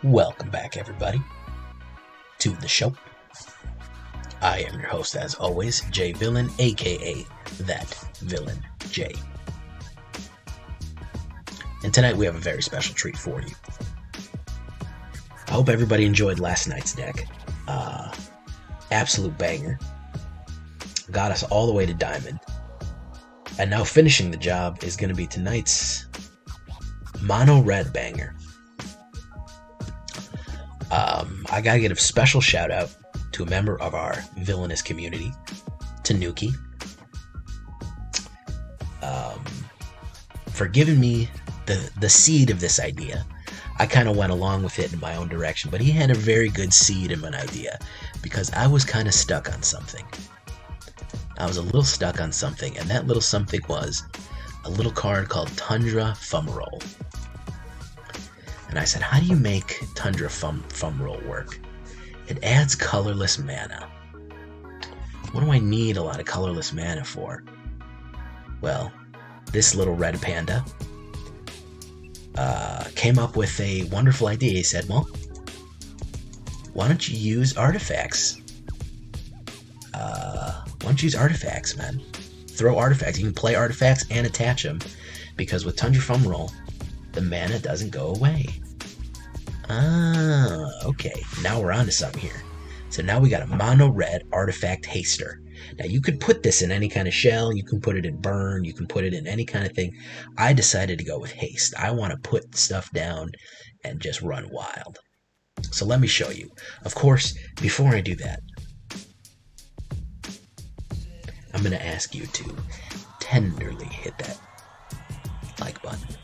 Welcome back, everybody, to the show. I am your host, as always, J Villain, aka That Villain J. And tonight we have a very special treat for you. I hope everybody enjoyed last night's deck. Absolute banger. Got us all the way to Diamond. And now finishing the job is going to be tonight's Mono Red banger. I gotta give a special shout out to a member of our villainous community, Tanuki, for giving me the seed of this idea. I kind of went along with it in my own direction, but he had a very good seed of an idea because I was kind of stuck on something. I was a little stuck on something, and that little something was a little card called Tundra Fumarole. And I said, how do you make Tundra Fumarole work? It adds colorless mana. What do I need a lot of colorless mana for? Well, this little red panda came up with a wonderful idea. He said, well, why don't you use artifacts? Why don't you use artifacts, man? Throw artifacts. You can play artifacts and attach them, because with Tundra Fumarole, the mana doesn't go away. Ah, okay. Now we're on to something here. So now we got a mono red artifact haster. Now you could put this in any kind of shell. You can put it in burn. You can put it in any kind of thing. I decided to go with haste. I want to put stuff down and just run wild. So let me show you. Of course, before I do that, I'm going to ask you to tenderly hit that like button.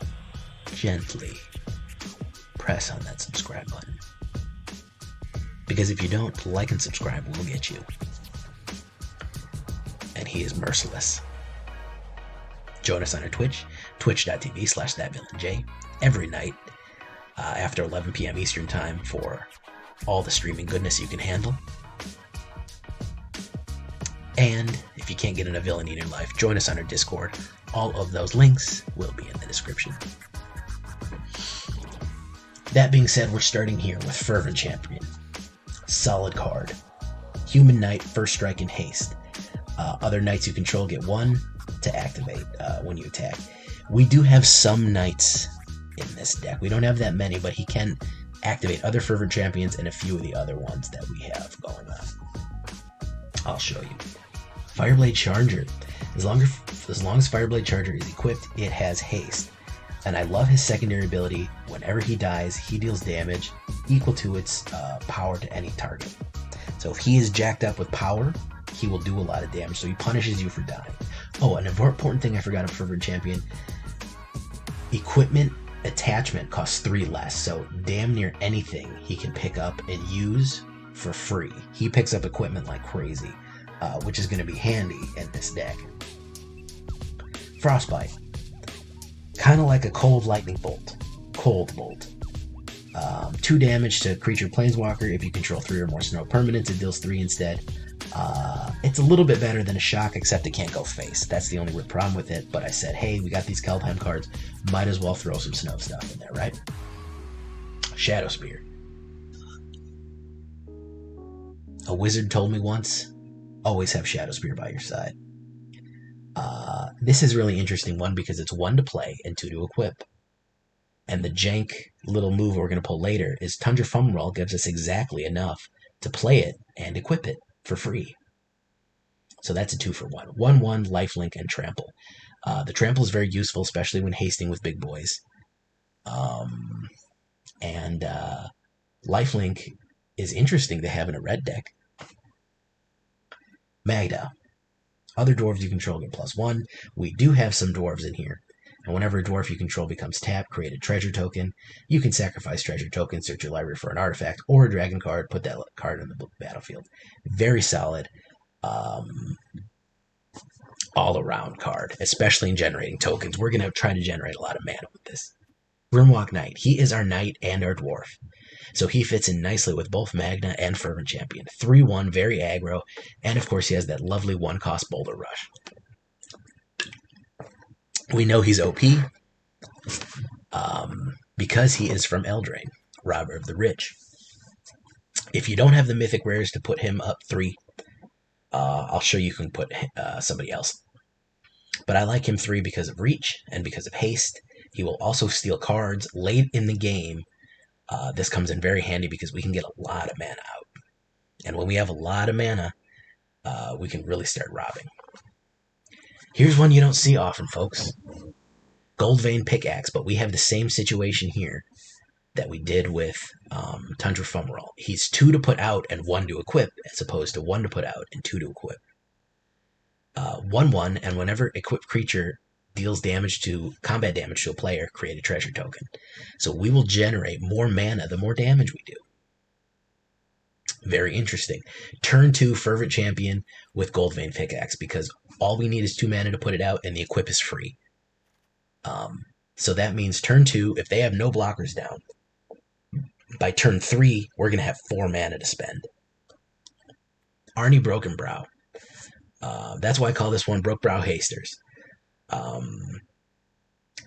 Gently press on that subscribe button. Because if you don't, like and subscribe will get you. And he is merciless. Join us on our Twitch, twitch.tv/thatvillainj, every night after 11 p.m. Eastern Time for all the streaming goodness you can handle. And if you can't get enough villainy in your life, join us on our Discord. All of those links will be in the description. That being said, we're starting here with Fervent Champion. Solid card. Human Knight, first strike and haste. Other knights you control get one to activate when you attack. We do have some knights in this deck. We don't have that many, but he can activate other Fervent Champions and a few of the other ones that we have going on. I'll show you. Fireblade Charger. As long as Fireblade Charger is equipped, it has haste. And I love his secondary ability. Whenever he dies, he deals damage equal to its power to any target. So if he is jacked up with power, he will do a lot of damage. So he punishes you for dying. Oh, an important thing I forgot of Fervent Champion. Equipment attachment costs 3 less. So damn near anything he can pick up and use for free. He picks up equipment like crazy, which is going to be handy in this deck. Frostbite. Kind of like a cold lightning bolt. Cold bolt. 2 damage to creature planeswalker. If you control 3 or more snow permanents, it deals 3 instead. It's a little bit better than a shock, except it can't go face. That's the only problem with it. But I said, hey, we got these Keldheim cards. Might as well throw some snow stuff in there, right? Shadowspear. A wizard told me once, always have Shadowspear by your side. This is really interesting one because it's 1 to play and 2 to equip. And the jank little move we're going to pull later is Tundra Fumarole gives us exactly enough to play it and equip it for free. So that's a 2-for-1. 1/1, lifelink, and trample. The trample is very useful, especially when hasting with big boys. And lifelink is interesting to have in a red deck. Magda. Other dwarves you control get +1. We do have some dwarves in here. And whenever a dwarf you control becomes tapped, create a treasure token. You can sacrifice treasure tokens, search your library for an artifact or a dragon card, put that card on the battlefield. Very solid all-around card, especially in generating tokens. We're going to try to generate a lot of mana with this. Rimrock Knight. He is our knight and our dwarf. So he fits in nicely with both Magda and Fervent Champion. 3/1, very aggro, and of course he has that lovely 1-cost Boulder Rush. We know he's OP because he is from Eldraine. Robber of the Rich. If you don't have the mythic rares to put him up 3, I'll show you can put somebody else. But I like him 3 because of reach and because of haste. He will also steal cards late in the game. This comes in very handy because we can get a lot of mana out. And when we have a lot of mana, we can really start robbing. Here's one you don't see often, folks. Goldvein Pickaxe, but we have the same situation here that we did with Tundra Fumarole. He's 2 to put out and 1 to equip, as opposed to 1 to put out and 2 to equip. 1/1, and whenever equipped creature deals combat damage to a player, create a treasure token. So we will generate more mana the more damage we do. Very interesting. Turn 2 Fervent Champion with Goldvein Pickaxe, because all we need is 2 mana to put it out, and the equip is free. So that means turn 2, if they have no blockers down, by turn 3, we're going to have 4 mana to spend. Arni Brokenbrow. That's why I call this one Brokebrow Hasters.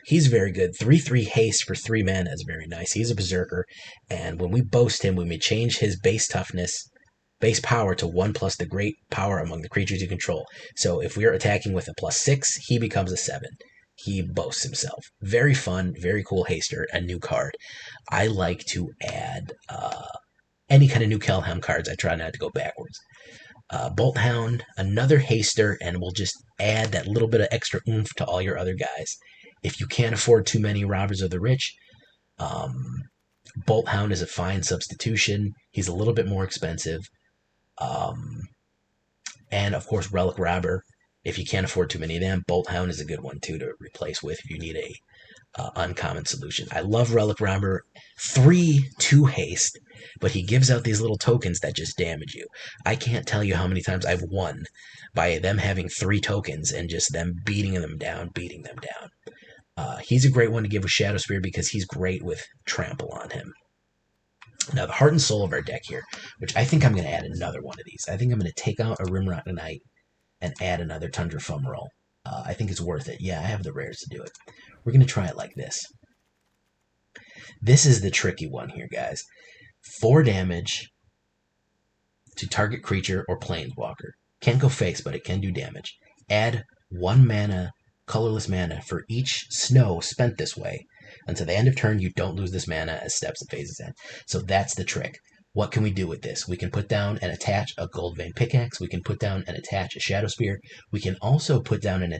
He's very good. 3/3 haste for 3 mana is very nice. He's a berserker, and when we boast him, when we change his base toughness, base power to 1 plus the great power among the creatures you control. So if we are attacking with a +6, he becomes a 7. He boasts himself. Very fun, very cool haster, a new card. I like to add any kind of new Kelhelm cards. I try not to go backwards. Bolt Hound, another haster, and we'll just add that little bit of extra oomph to all your other guys. If you can't afford too many Robbers of the Rich, Bolt Hound is a fine substitution. He's a little bit more expensive. And of course, Relic Robber. If you can't afford too many of them, Bolt Hound is a good one too to replace with if you need a uncommon solution. I love Relic Robber. 3/2 haste, but he gives out these little tokens that just damage you. I can't tell you how many times I've won by them having 3 tokens and just them beating them down. He's a great one to give with Shadowspear because he's great with trample on him. Now, the heart and soul of our deck here, which I think I'm going to add another one of these. I think I'm going to take out a Rimrock Knight and add another Tundra Fumarole. I think it's worth it. Yeah, I have the rares to do it. We're going to try it like this. This is the tricky one here, guys. 4 damage to target creature or planeswalker. Can't go face, but it can do damage. Add 1 mana, colorless mana, for each snow spent this way. Until the end of turn, you don't lose this mana as steps and phases end. So that's the trick. What can we do with this? We can put down and attach a Goldvein Pickaxe. We can put down and attach a Shadowspear. We can also put down a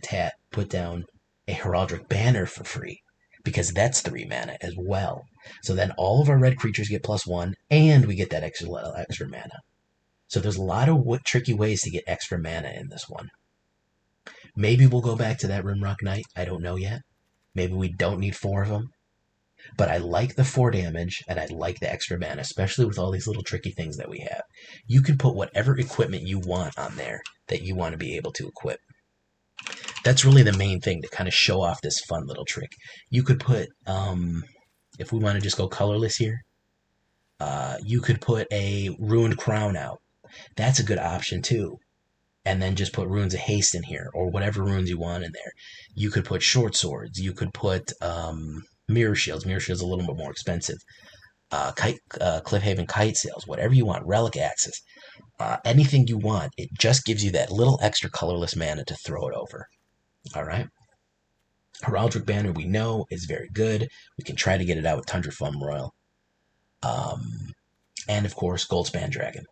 Heraldic Banner for free, because that's 3 mana as well. So then all of our red creatures get +1, and we get that extra mana. So there's a lot of tricky ways to get extra mana in this one. Maybe we'll go back to that Rimrock Knight. I don't know yet. Maybe we don't need 4 of them. But I like the 4 damage, and I like the extra mana, especially with all these little tricky things that we have. You can put whatever equipment you want on there that you want to be able to equip. That's really the main thing, to kind of show off this fun little trick. You could put, if we want to just go colorless here, you could put a Ruined Crown out. That's a good option too. And then just put Runes of Haste in here, or whatever runes you want in there. You could put Short Swords. You could put Mirror Shields. Mirror Shields are a little bit more expensive. Cliffhaven Kite Sails, whatever you want. Relic Axes. Anything you want. It just gives you that little extra colorless mana to throw it over. All right? Heraldic Banner, we know, is very good. We can try to get it out with Tundra Fumarole. And, of course, Goldspan Dragon.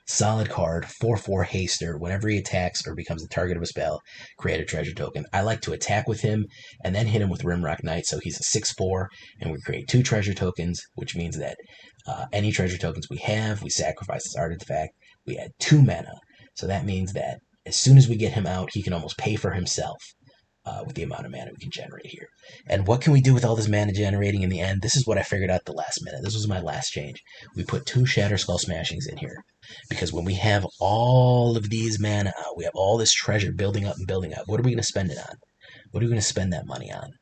Solid card, 4/4 haster. Whenever he attacks or becomes the target of a spell, create a treasure token. I like to attack with him and then hit him with Rimrock Knight, so he's a 6/4, and we create 2 treasure tokens, which means that any treasure tokens we have, we sacrifice this artifact, we add 2 mana. So that means that as soon as we get him out, he can almost pay for himself with the amount of mana we can generate here. And what can we do with all this mana generating in the end? This is what I figured out the last minute. This was my last change. We put 2 Shatterskull Smashings in here. Because when we have all of these mana out, we have all this treasure building up and building up. What are we going to spend it on? What are we going to spend that money on?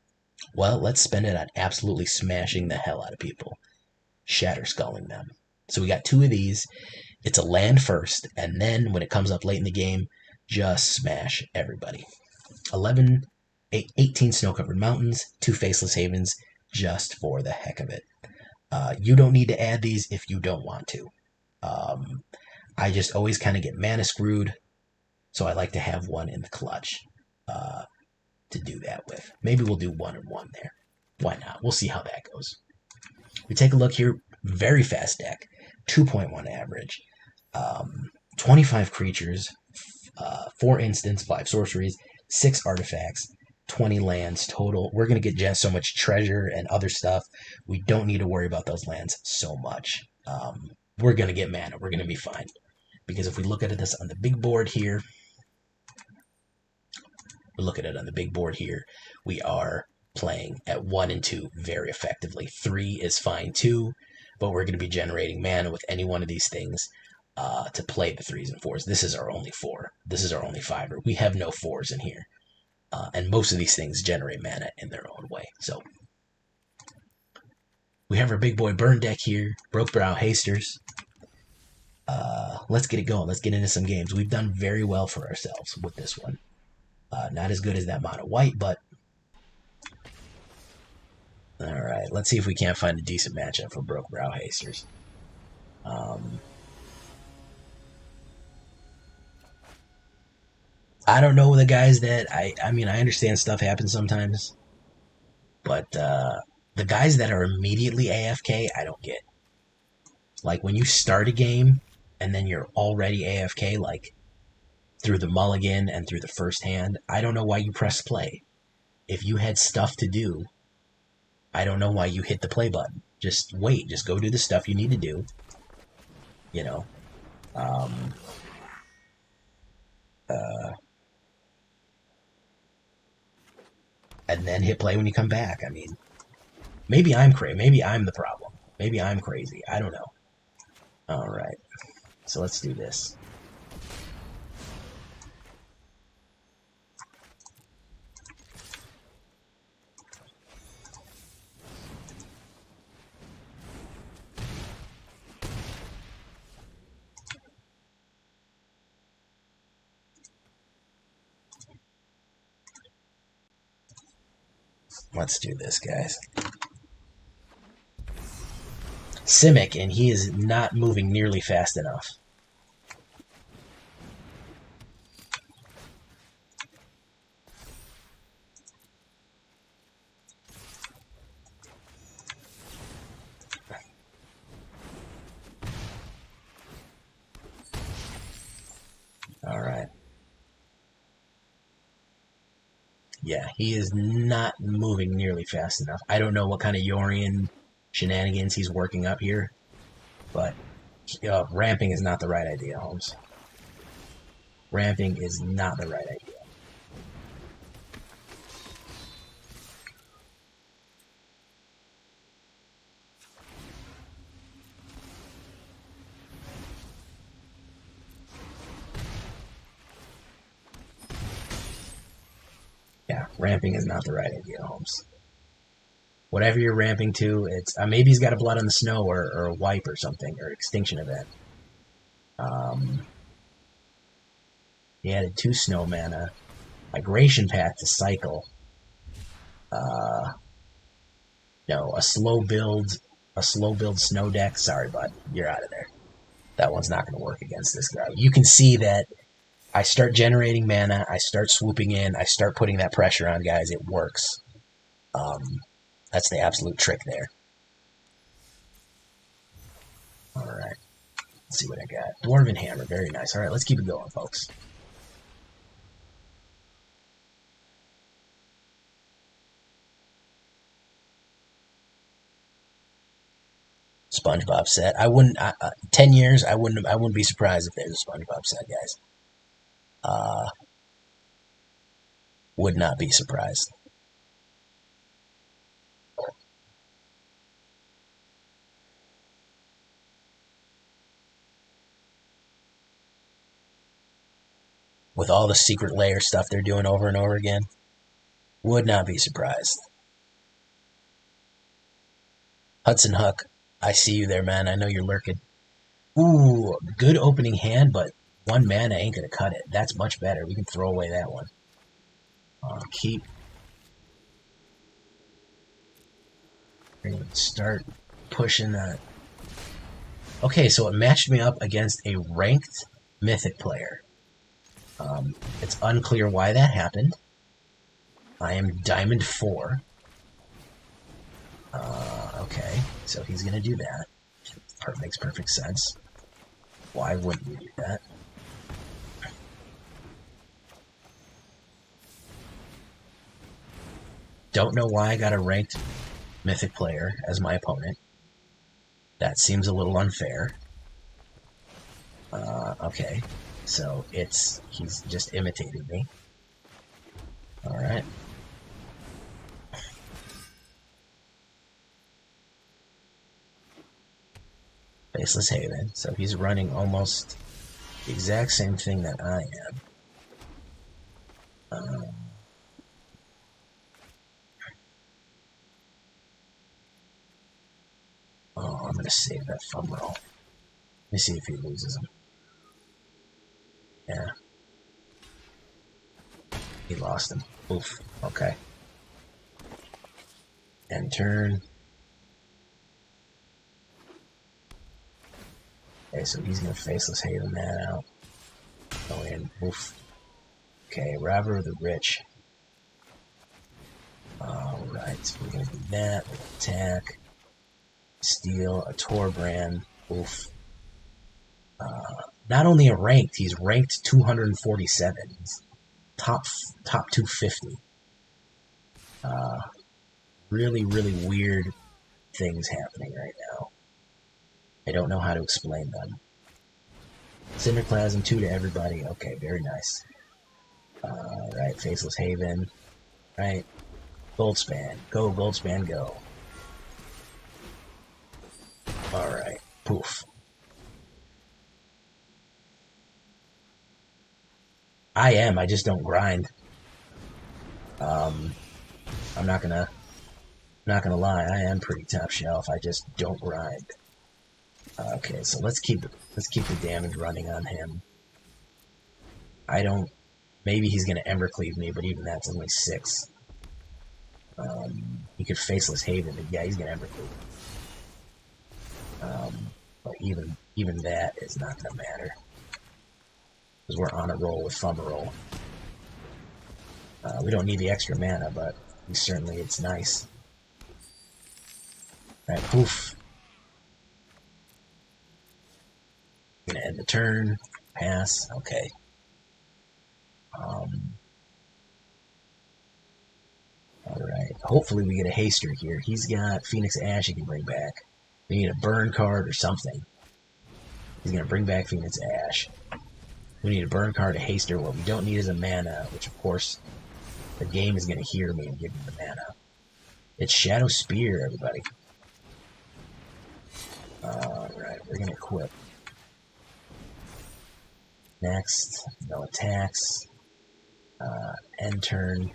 Well, let's spend it on absolutely smashing the hell out of people. Shatterskulling them. So we got 2 of these. It's a land first, and then when it comes up late in the game, just smash everybody. 18 snow-covered mountains, 2 Faceless Havens, just for the heck of it. You don't need to add these if you don't want to. I just always kind of get mana screwed, so I like to have one in the clutch to do that with. Maybe we'll do 1 and 1 there. Why not? We'll see how that goes. We take a look here. Very fast deck. 2.1 average. 25 creatures, 4 instants, 5 sorceries, 6 artifacts, 20 lands total. We're going to get just so much treasure and other stuff. We don't need to worry about those lands so much. We're going to get mana. We're going to be fine. Because if we look at this on the big board here, we are playing at 1 and 2 very effectively. 3 is fine too, but we're going to be generating mana with any one of these things to play the 3s and 4s. This is our only 4. This is our only 5er. We have no 4s in here. And most of these things generate mana in their own way. So we have our big boy burn deck here. Brokenbrow Hasters. Let's get it going. Let's get into some games. We've done very well for ourselves with this one. Not as good as that mono white, but alright, let's see if we can't find a decent matchup for Brokenbrow Hasters. I don't know the guys that I mean, I understand stuff happens sometimes, but the guys that are immediately AFK, I don't get. Like when you start a game and then you're already AFK, like through the mulligan and through the first hand, I don't know why you press play. If you had stuff to do, I don't know why you hit the play button. Just wait. Just go do the stuff you need to do. You know. And then hit play when you come back. I mean, maybe I'm crazy. Maybe I'm the problem. Maybe I'm crazy. I don't know. Alright. So let's do this. Let's do this, guys. Simic, and he is not moving nearly fast enough. All right. Yeah, he is not moving nearly fast enough. I don't know what kind of Yorian shenanigans he's working up here, but ramping is not the right idea, Holmes. Ramping is not the right idea. Yeah, ramping is not the right idea, Holmes. Whatever you're ramping to, it's maybe he's got a Blood on the Snow or a wipe or something, or extinction event. He added 2 snow mana, migration path to cycle. No, a slow build snow deck. Sorry, bud, you're out of there. That one's not going to work against this guy. You can see that I start generating mana, I start swooping in, I start putting that pressure on guys. It works. That's the absolute trick there. Alright. Let's see what I got. Dwarven Hammer. Very nice. Alright, let's keep it going, folks. SpongeBob set. I wouldn't... 10 years, I wouldn't be surprised if there's a SpongeBob set, guys. Would not be surprised. With all the secret layer stuff they're doing over and over again, would not be surprised. Hudson Huck, I see you there, man. I know you're lurking. Ooh, good opening hand, but 1 mana ain't gonna cut it. That's much better. We can throw away that one. Keep. Start pushing that. Okay, so it matched me up against a ranked Mythic player. It's unclear why that happened. I am Diamond 4. Okay, so he's going to do that. Makes perfect sense. Why wouldn't you do that? Don't know why I got a ranked Mythic player as my opponent. That seems a little unfair. Okay, so he's just imitated me. Alright. Faceless Haven, so he's running almost the exact same thing that I am. Oh, I'm going to save that Fumarole. Let me see if he loses him. Yeah. He lost him. Oof. Okay. End turn. Okay, so he's going to Faceless Haven that out. Go in. Oof. Okay, Robber of the Rich. Alright, so we're going to do that. We'll attack. Steal a Torbrand. Oof. Not only a ranked, he's ranked 247. He's top 250. Really, really weird things happening right now. I don't know how to explain them. Cinderclasm 2 to everybody. Okay, very nice. Right, Faceless Haven. Right. Goldspan. Go, Goldspan, go. Alright. Poof. I just don't grind. I'm not gonna lie, I am pretty top shelf. I just don't grind. Okay, so let's keep the damage running on him. Maybe he's gonna Embercleave me, but even that's only 6. He could Faceless Haven, but yeah, he's gonna Embercleave. But even that is not gonna matter. Because we're on a roll with Fumarole. We don't need the extra mana, but certainly it's nice. Alright, poof. Gonna end the turn. Pass. Okay. Alright. Hopefully we get a haster here. He's got Phoenix Ash he can bring back. We need a burn card or something. He's gonna bring back Phoenix Ash. We need a burn card, a haster. What we don't need is a mana, which of course the game is gonna hear me and give me the mana. It's Shadowspear, everybody. Alright, we're gonna equip. Next, no attacks. End turn.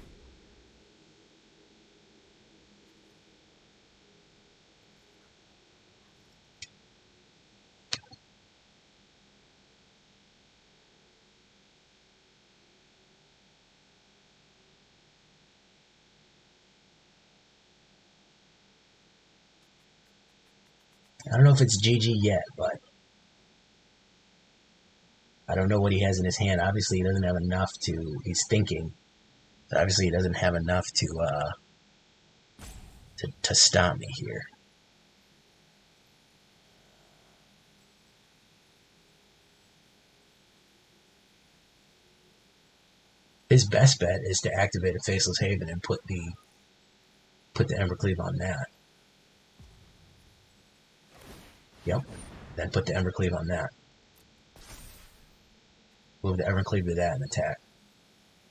I don't know if it's GG yet, but I don't know what he has in his hand. Obviously, he doesn't have enough to. He's thinking. So obviously, he doesn't have enough to stop me here. His best bet is to activate a Faceless Haven and put the Embercleave on that. Yep. Then put the Embercleave on that. Move the Evercleave to that and attack.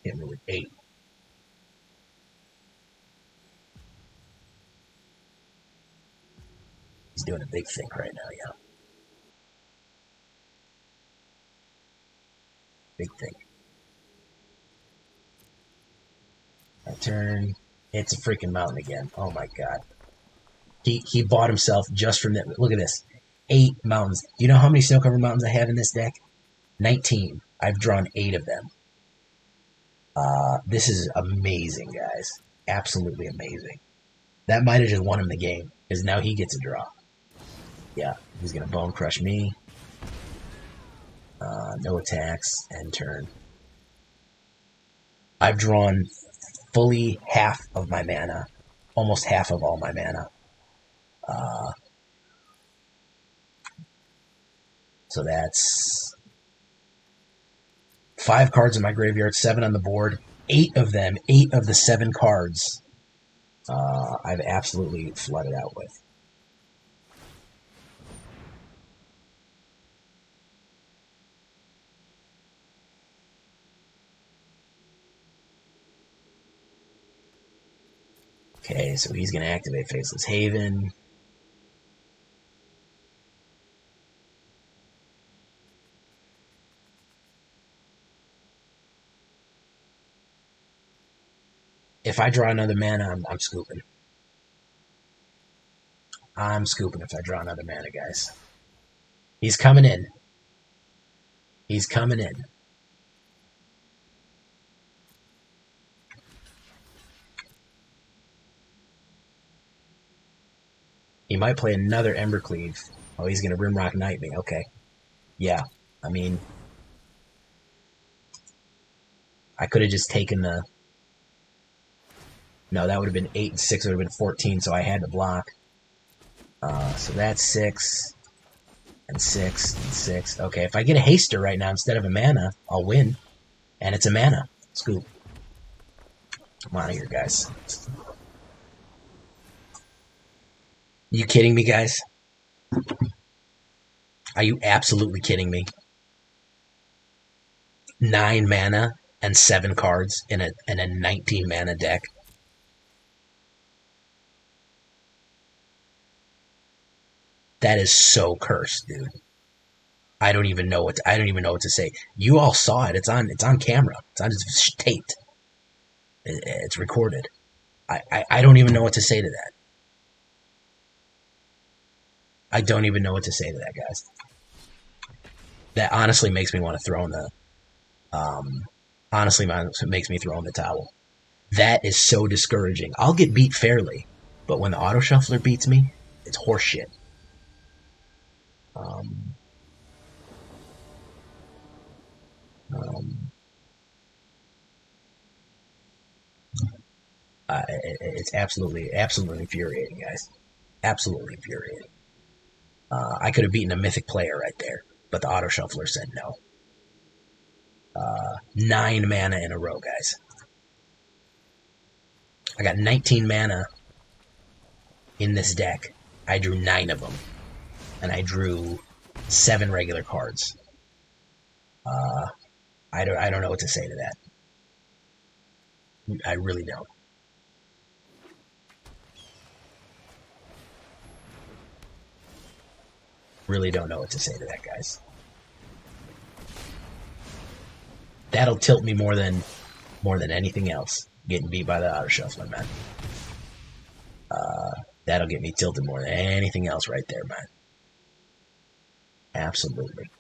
Hit me with 8. He's doing a big think right now, yeah. Big think. My turn. It's a freaking mountain again. Oh my god. He bought himself just from that. Look at this. 8 mountains. Do you know how many snow covered mountains I have in this deck? 19. I've drawn 8 of them. This is amazing, guys. Absolutely amazing. That might have just won him the game, because now he gets a draw. Yeah, he's gonna bone crush me. No attacks, end turn. I've drawn fully half of my mana, almost half of all my mana. So that's 5 cards in my graveyard, 7 on the board. 8 of them, 8 of the 7 cards, I've absolutely flooded out with. Okay, so he's going to activate Faceless Haven. If I draw another mana, I'm scooping. I'm scooping if I draw another mana, guys. He's coming in. He's coming in. He might play another Embercleave. Oh, he's going to Rimrock Knight me. Okay. Yeah. I mean, I could have just taken the... No, that would have been 8 and 6. It would have been 14, so I had to block. So that's 6 and 6 and 6. Okay, if I get a Haster right now instead of a mana, I'll win. And it's a mana. Scoop. Come on here, guys. You kidding me, guys? Are you absolutely kidding me? 9 mana and 7 cards in a 19 mana deck. That is so cursed, dude. I don't even know what to say. You all saw it. It's on camera. It's taped. It's recorded. I don't even know what to say to that. I don't even know what to say to that, guys. That honestly makes me want to throw in the makes me throw in the towel. That is so discouraging. I'll get beat fairly, but when the auto shuffler beats me, it's horseshit. It's absolutely infuriating, guys. Absolutely infuriating. I could have beaten a mythic player right there, but the auto shuffler said no. 9 mana in a row, guys. I got 19 mana in this deck. I drew 9 of them, and I drew 7 regular cards. I don't know what to say to that. I really don't. Really don't know what to say to that, guys. That'll tilt me more than anything else. Getting beat by the auto shuffler, man. That'll get me tilted more than anything else right there, man. Absolutely.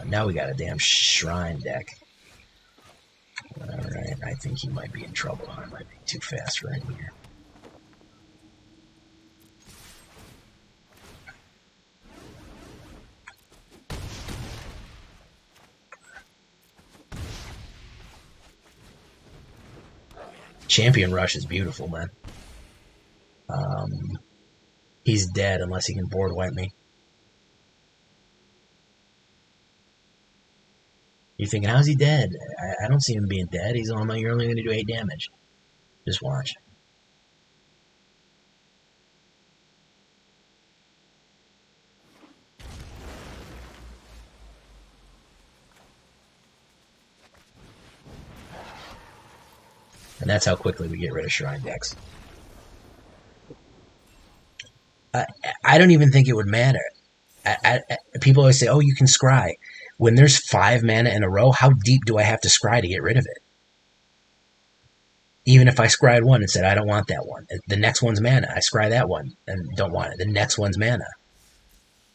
Now we got a damn shrine deck. Alright, I think he might be in trouble. I might be too fast for him here. Champion Rush is beautiful, man. He's dead unless he can board wipe me. You're thinking, how's he dead? I don't see him being dead. You're only going to do 8 damage. Just watch. And that's how quickly we get rid of shrine decks. I don't even think it would matter. People always say, oh, you can scry. When there's 5 mana in a row, how deep do I have to scry to get rid of it? Even if I scryed one and said, I don't want that one. The next one's mana. I scry that one and don't want it. The next one's mana.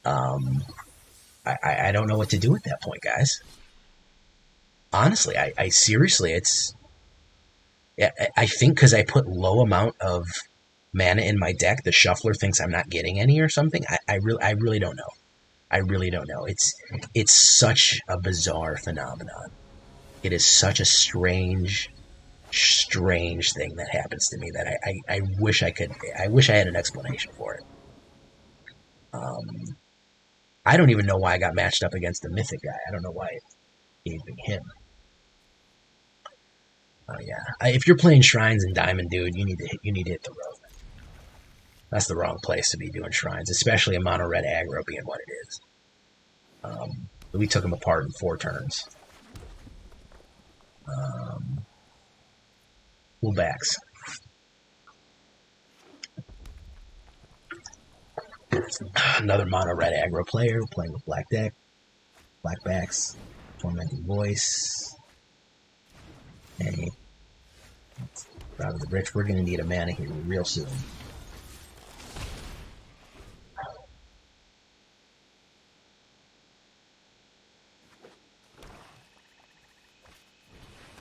I don't know what to do at that point, guys. Honestly, I seriously, it's... I think because I put low amount of mana in my deck, the shuffler thinks I'm not getting any or something. I really don't know. I really don't know. It's such a bizarre phenomenon. It is such a strange thing that happens to me that I wish I had an explanation for it. I don't even know why I got matched up against the Mythic guy. I don't know why it gave me him. Oh yeah, if you're playing Shrines and Diamond, dude, you need to hit the road. That's the wrong place to be doing Shrines, especially a mono red aggro being what it is. We took him apart in 4 turns. Full backs. Another mono red aggro player playing with black deck. Black backs. Tormenting Voice. Hey. Proud of the Rich. We're going to need a mana here real soon.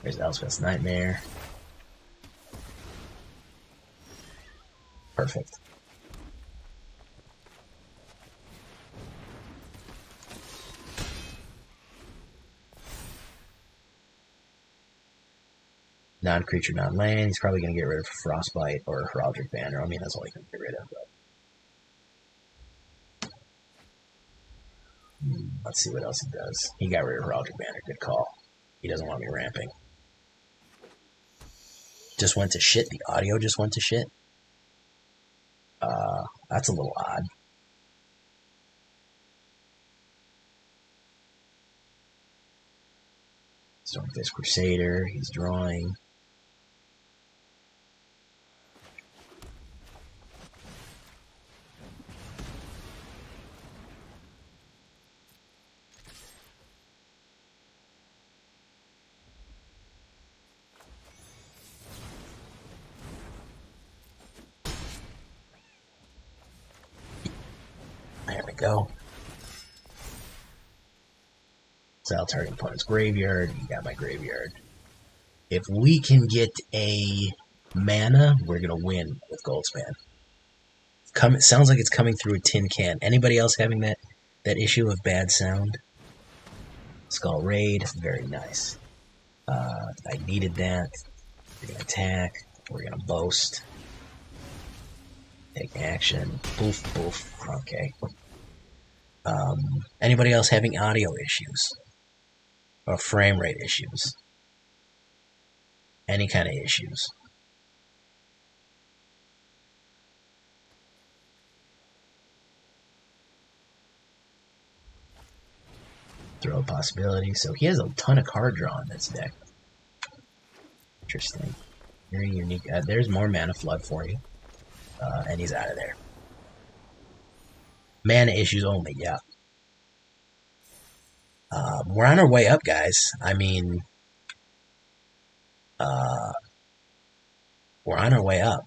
There's Elspeth's Nightmare. Perfect. Non-creature, non-land. He's probably going to get rid of Frostbite or Heraldic Banner. I mean, that's all he can get rid of. But... let's see what else he does. He got rid of Heraldic Banner. Good call. He doesn't want me ramping. Just went to shit. The audio just went to shit. That's a little odd. Stormfist Crusader. He's drawing. There we go. Exile target opponent's graveyard. You got my graveyard. If we can get a mana, we're gonna win with Goldspan. It sounds like it's coming through a tin can. Anybody else having that issue of bad sound? Skull Raid, very nice. I needed that. We're gonna attack. We're gonna boast. Take action. Boof, boof. Okay. Anybody else having audio issues? Or frame rate issues? Any kind of issues? Throw a possibility. So he has a ton of card draw in this deck. Interesting. Very unique. There's more mana flood for you. And he's out of there. Mana issues only, yeah. We're on our way up, guys. I mean, we're on our way up.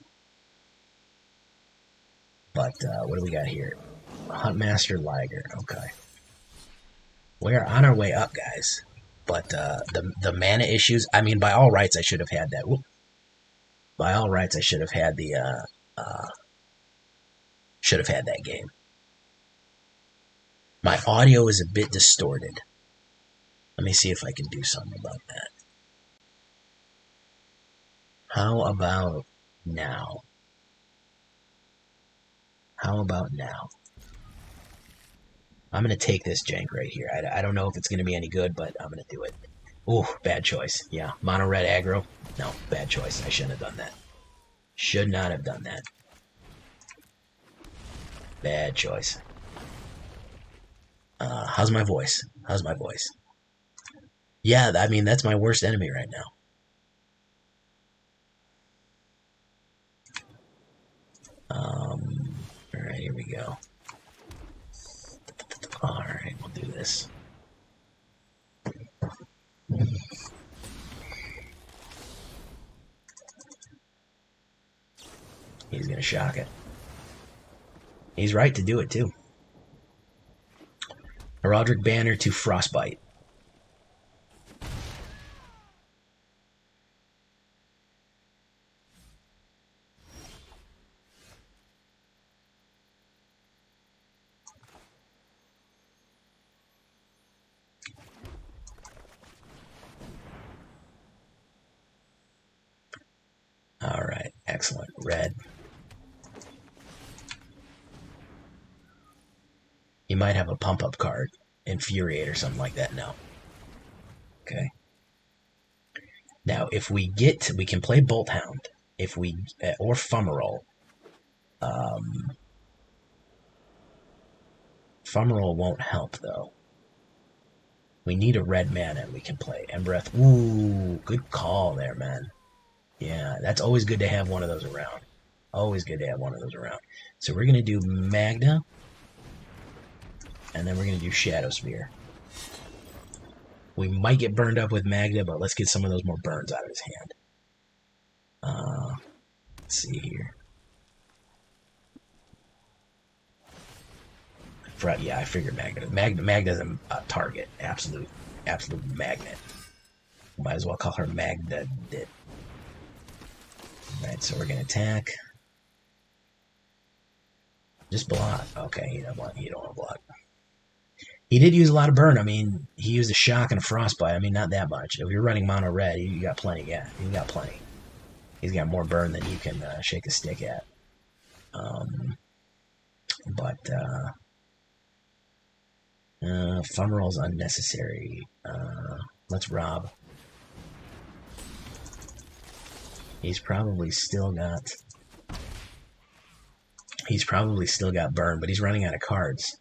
But what do we got here? Huntmaster Liger. Okay. We're on our way up, guys. But the mana issues, I mean, by all rights, I should have had that. Whoop. By all rights, I should have had the should have had that game. My audio is a bit distorted. Let me see if I can do something about that. How about now? How about now? I'm going to take this jank right here. I don't know if it's going to be any good, but I'm going to do it. Ooh, bad choice. Yeah, mono red aggro. No, bad choice. I shouldn't have done that. Should not have done that. Bad choice. How's my voice? How's my voice? Yeah, I mean, that's my worst enemy right now. Alright, here we go. Alright, we'll do this. He's gonna shock it. He's right to do it, too. Heraldic Banner to Frostbite. Excellent. Red. You might have a pump-up card. Infuriate or something like that. No. Okay. Now, if we get... We can play Bolt Hound. If we... Or Fumarole. Fumarole won't help, though. We need a red mana we can play. Embereth. Ooh, good call there, man. Yeah, that's always good to have one of those around. Always good to have one of those around. So we're going to do Magda. And then we're going to do Shadowspear. We might get burned up with Magda, but let's get some of those more burns out of his hand. Let's see here. Yeah, I figured Magda. Magda's a target. Absolute magnet. Might as well call her Magda. Alright, so we're going to attack. Just block. Okay, you don't want to block. He did use a lot of burn. I mean, he used a shock and a frostbite. I mean, not that much. If you're running mono red, you got plenty. Yeah, you got plenty. He's got more burn than you can shake a stick at. Fumarole's unnecessary. Let's rob. He's probably still got burn, but he's running out of cards.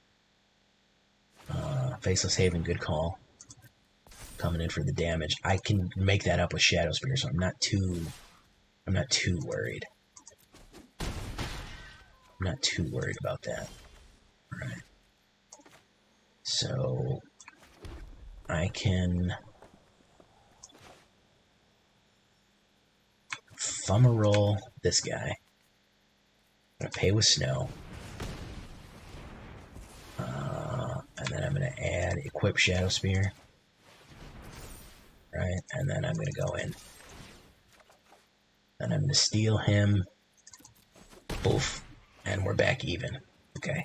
Faceless Haven, good call. Coming in for the damage. I can make that up with Shadowspear, so I'm not too worried. I'm not too worried about that. All right. So I can Fumarole this guy. I'm gonna pay with snow. And then I'm going to add equip Shadowspear. Right, and then I'm going to go in. And I'm going to steal him. Boof. And we're back even. Okay.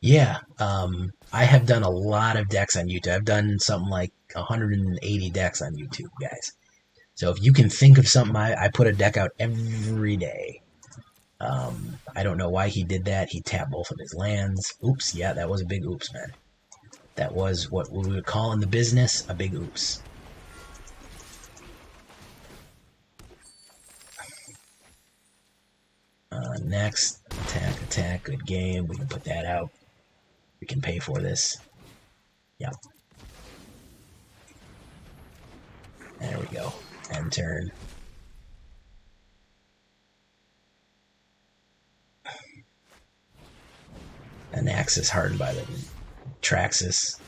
Yeah, I have done a lot of decks on YouTube. I've done something like 180 decks on YouTube, guys. So if you can think of something, I put a deck out every day. I don't know why he did that. He tapped both of his lands. Oops, yeah, that was a big oops, man. That was what we would call in the business a big oops. Next, attack, good game. We can put that out. We can pay for this. Yep. There we go. End turn. Anaxis hardened by the Traxxas.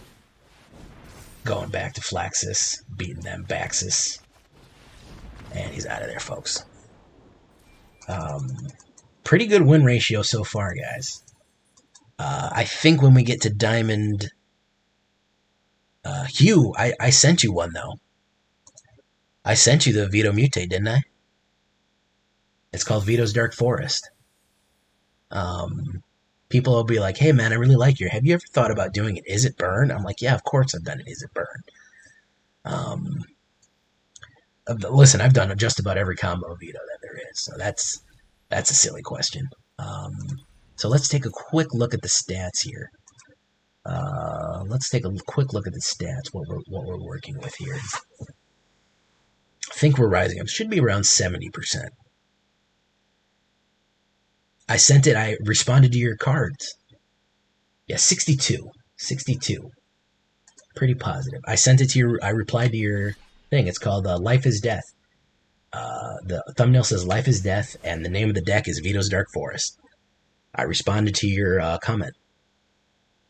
Going back to Flaxus. Beating them Baxis. And he's out of there, folks. Pretty good win ratio so far, guys. I think when we get to Diamond... Hugh, I sent you one, though. I sent you the Vito Mutate, didn't I? It's called Vito's Dark Forest. People will be like, hey, man, I really like your... Have you ever thought about doing it? Is it burn? I'm like, yeah, of course I've done it. Is it burn? Listen, I've done just about every combo of Vito that there is, so that's a silly question. So let's take a quick look at the stats here. Let's take a quick look at the stats, what we're working with here. I think we're rising up. Should be around 70%. I sent it. I responded to your cards. Yeah, 62. 62. Pretty positive. I sent it to your... I replied to your thing. It's called Life is Death. The thumbnail says Life is Death, and the name of the deck is Vito's Dark Forest. I responded to your comment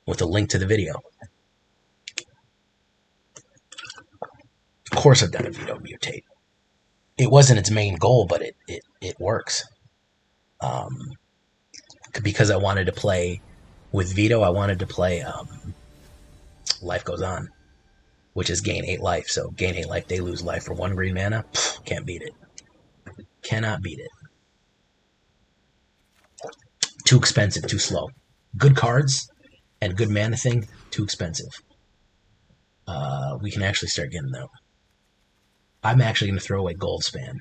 with a link to the video. Of course I've done a Vito Mutate. It wasn't its main goal, but it works. Because I wanted to play with Vito, I wanted to play Life Goes On, which is gain 8 life. So gain 8 life, they lose life for 1 green mana. Can't beat it. Cannot beat it. Too expensive, too slow. good cards and good mana thing, too expensive. We can actually start getting them. I'm actually going to throw away Goldspan.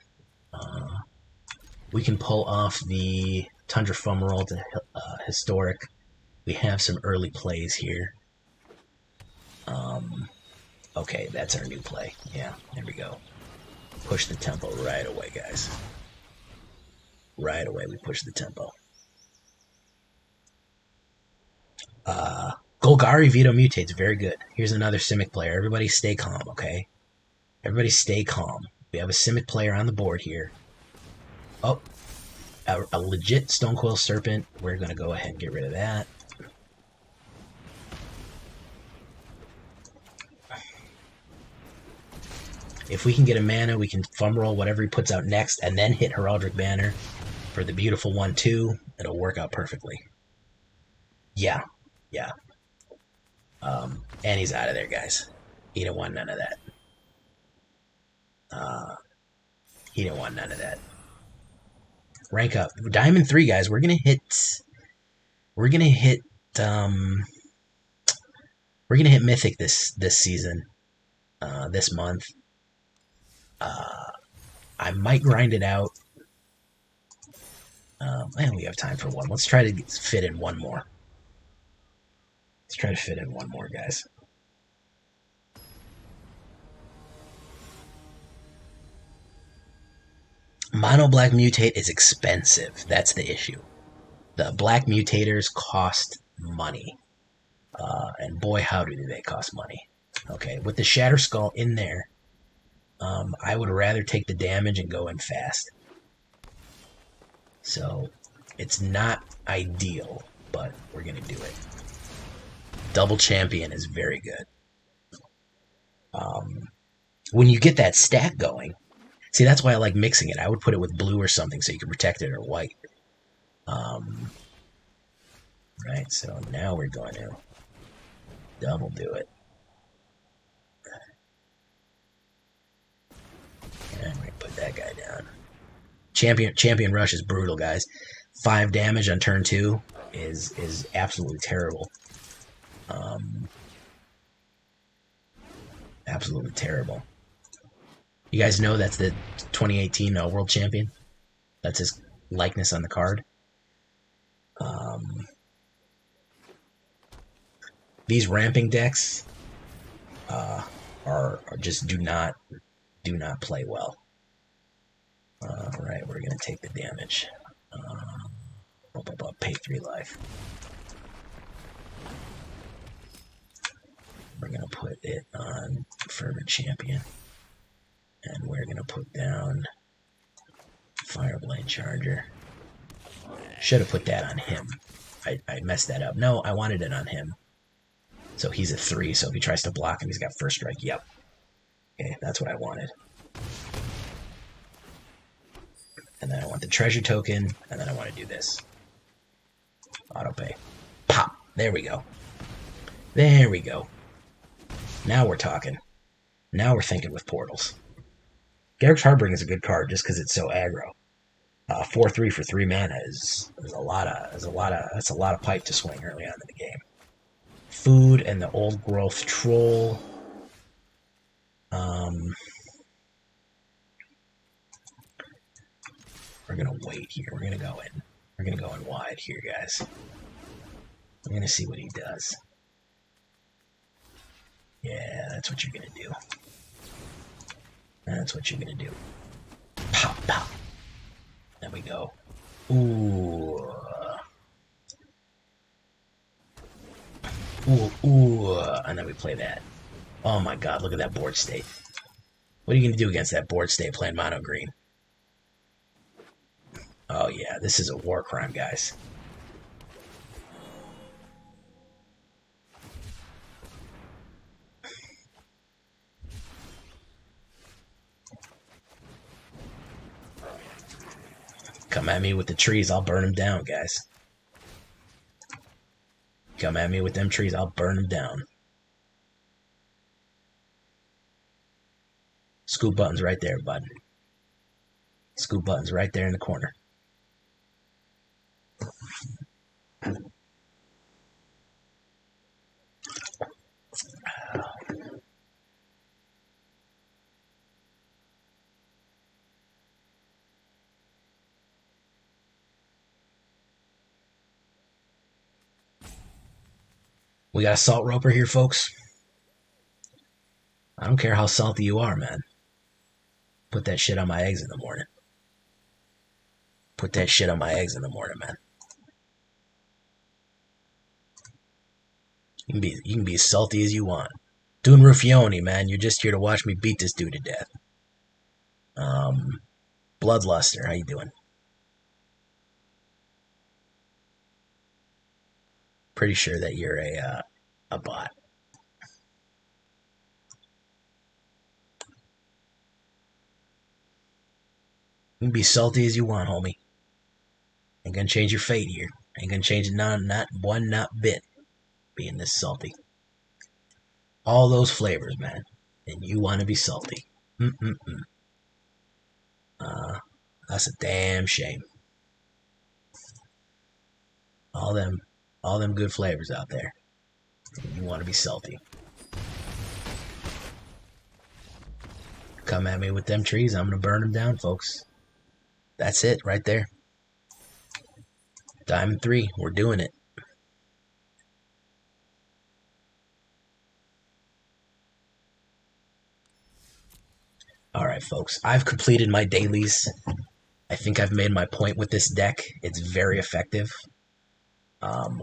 We can pull off the Tundra Fumarole to Historic. We have some early plays here. Okay, that's our new play. Yeah, there we go. Push the tempo right away, guys. Right away, we push the tempo. Golgari Veto Mutates, very good. Here's another Simic player. Everybody stay calm, okay? Everybody stay calm. We have a Simic player on the board here. Oh, a legit Stonecoil Serpent. We're going to go ahead and get rid of that. If we can get a mana, we can Fumarole whatever he puts out next and then hit Heraldic Banner for the beautiful 1/2. It'll work out perfectly. Yeah, yeah. And he's out of there, guys. He didn't want none of that. He didn't want none of that. Rank up. Diamond 3, guys. We're gonna hit Mythic this season. This month. I might grind it out. And we have time for one. Let's try to fit in one more. Let's try to fit in one more, guys. Mono Black Mutate is expensive. That's the issue. The Black Mutators cost money. And boy, howdy do they cost money. Okay, with the Shatterskull in there, I would rather take the damage and go in fast. So, it's not ideal, but we're going to do it. Double Champion is very good. When you get that stack going, see, that's why I like mixing it. I would put it with blue or something so you can protect it, or white. Right, so now we're going to double do it. And we're going to put that guy down. Champion Rush is brutal, guys. 5 damage on turn 2 is absolutely terrible. Absolutely terrible. You guys know that's the 2018 World Champion? That's his likeness on the card. These ramping decks are just do not play well. Alright, we're going to take the damage. Pay 3 life. We're going to put it on Fervent Champion. And we're going to put down Fireblade Charger. Should have put that on him. I messed that up. No, I wanted it on him. So he's a 3, so if he tries to block him, he's got first strike. Yep. Okay, that's what I wanted. And then I want the treasure token, and then I want to do this. Auto pay. Pop. There we go. There we go. Now we're talking. Now we're thinking with portals. Garrick's Heartbreak is a good card just because it's so aggro. 4/3 for 3 mana is a lot of pipe to swing early on in the game. Food and the Old Growth Troll. We're gonna wait here. We're gonna go in. We're gonna go in wide here, guys. We're gonna see what he does. Yeah, that's what you're gonna do. That's what you're gonna do. Pop, pop. There we go. Ooh. Ooh. And then we play that. Oh my god, look at that board state. What are you gonna do against that board state playing mono green? Oh yeah, this is a war crime, guys. Come at me with the trees, I'll burn them down, guys. Come at me with them trees, I'll burn them down. Scoop button's right there, bud. Scoop button's right there in the corner. We got a salt roper here, folks. I don't care how salty you are, man. Put that shit on my eggs in the morning. Put that shit on my eggs in the morning, man. You can be as salty as you want. Doing Ruffioni, man. You're just here to watch me beat this dude to death. Bloodluster, how you doing? Pretty sure that you're a bot. You can be salty as you want, homie. Ain't gonna change your fate here. Ain't gonna change it not one, not bit. Being this salty. All those flavors, man. And you want to be salty. That's a damn shame. All them good flavors out there. And you want to be salty. Come at me with them trees, I'm gonna burn them down, folks. That's it right there. Diamond 3, we're doing it. Alright, folks, I've completed my dailies. I think I've made my point with this deck. It's very effective.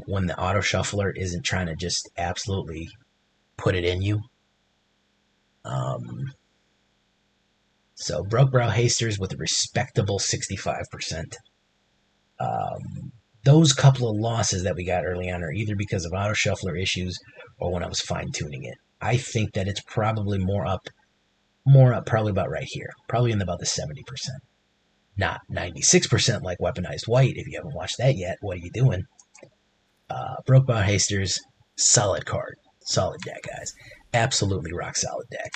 When the auto shuffler isn't trying to just absolutely put it in you. So Brokenbrow Hasters with a respectable 65%. Those couple of losses that we got early on are either because of auto shuffler issues or when I was fine tuning it. I think that it's probably more up, probably about right here, probably in about the 70%. Not 96% like Weaponized White. If you haven't watched that yet, what are you doing? Brokenbrow Hasters, solid card, solid deck, guys. Absolutely rock solid deck.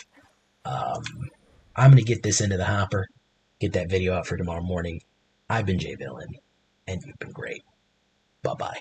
I'm gonna get this into the hopper, get that video out for tomorrow morning. I've been Jay Villainy, and you've been great. Bye bye.